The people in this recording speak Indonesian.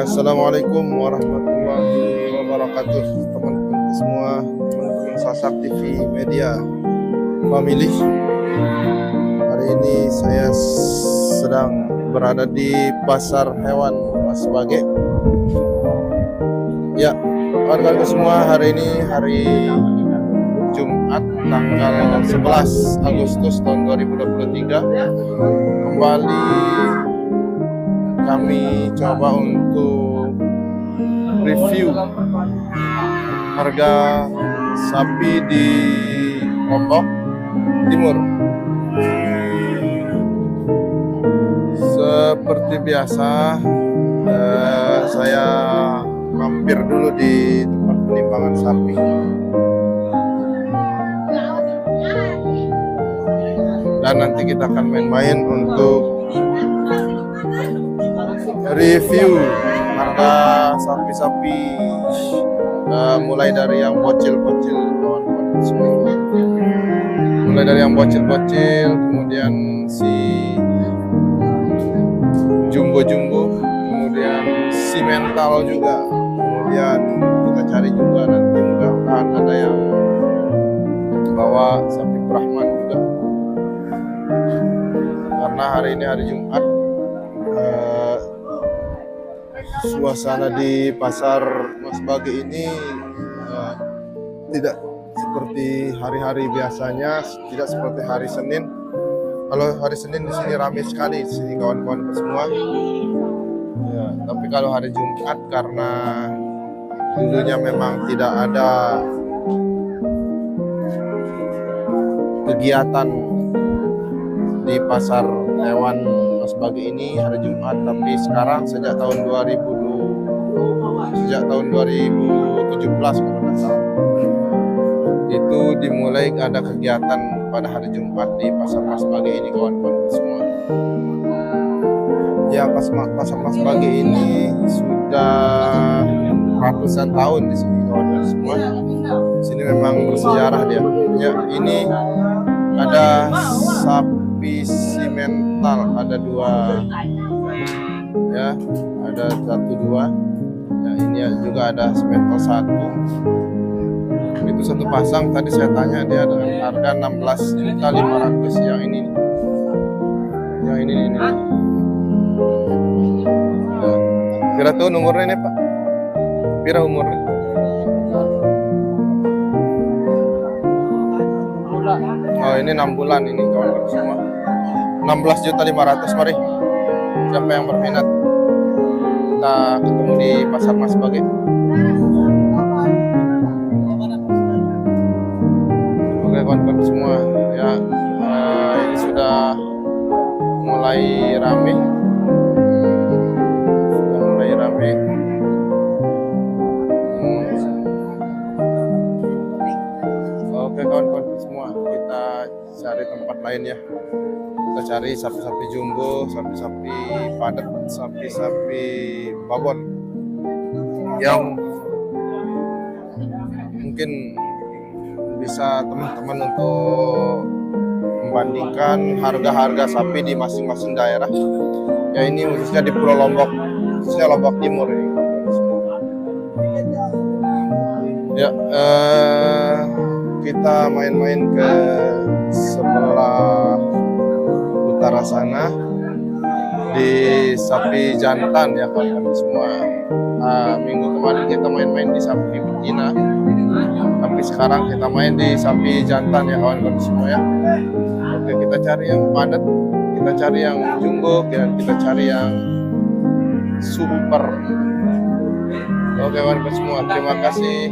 Ya, assalamualaikum warahmatullahi wabarakatuh, teman-teman semua, teman-teman Sasak TV Media Family. Hari ini saya sedang berada di pasar hewan Mas Bage. Ya, kawan-kawan semua, hari ini hari Jumat tanggal 11 Agustus tahun 2023. Kembali kami coba untuk review harga sapi di Lombok Timur. Seperti biasa, saya mampir dulu di tempat penimbangan sapi. Dan nanti kita akan main-main untuk review harga sapi-sapi, mulai dari yang bocil-bocil, kawan-kawan semua. Mulai dari yang bocil-bocil, kemudian si jumbo-jumbo, kemudian si mental juga, kemudian kita cari juga nanti mudah-mudahan ada yang bawa sapi Brahman juga. Karena hari ini hari Jumat, suasana di pasar Mas Bage ini tidak seperti hari-hari biasanya, tidak seperti hari Senin. Kalau hari Senin di sini ramai sekali di sini, kawan-kawan semua. Ya, tapi kalau hari Jumat karena dulunya memang tidak ada kegiatan di pasar hewan Mas Bage ini hari Jumat, tapi sekarang sejak tahun 2017 kalau nggak salah, itu dimulai ada kegiatan pada hari Jumat di pasar Mas Bage ini, kawan-kawan semua. Ya, pasar Mas Bage ini sudah ratusan tahun di sini, kawan-kawan semua. Di sini memang bersejarah dia. Ya, ini ada sapi simental, ada dua, ya, ada 1-2. Ya, ini juga ada simental 1. Itu satu pasang tadi saya tanya dia dengan harga 16.500.000. Yang ini ya. Kira tuh umurnya nih Pak, kira umurnya? Oh, ini 6 bulan ini, kawan-kawan semua. 16.500.000. Mari, siapa yang berminat, kita ketemu di pasar Mas Bage. Oke, kawan-kawan semua, ya, ini sudah mulai rame. Oke, kawan-kawan semua, kita cari tempat lain ya. Kita cari sapi-sapi jumbo, sapi-sapi padat, sapi-sapi babon yang mungkin bisa teman-teman untuk membandingkan harga-harga sapi di masing-masing daerah. Ya, ini khususnya di Pulau Lombok, khususnya Lombok Timur ini. Ya, kita main-main ke sebelah utara sana di sapi jantan ya, kawan-kawan semua. Minggu kemarin kita main-main di sapi betina, tapi sekarang kita main di sapi jantan ya, kawan-kawan semua ya. Oke, kita cari yang padat, kita cari yang jumbo, dan kita cari yang super. Oke, kawan-kawan semua, terima kasih.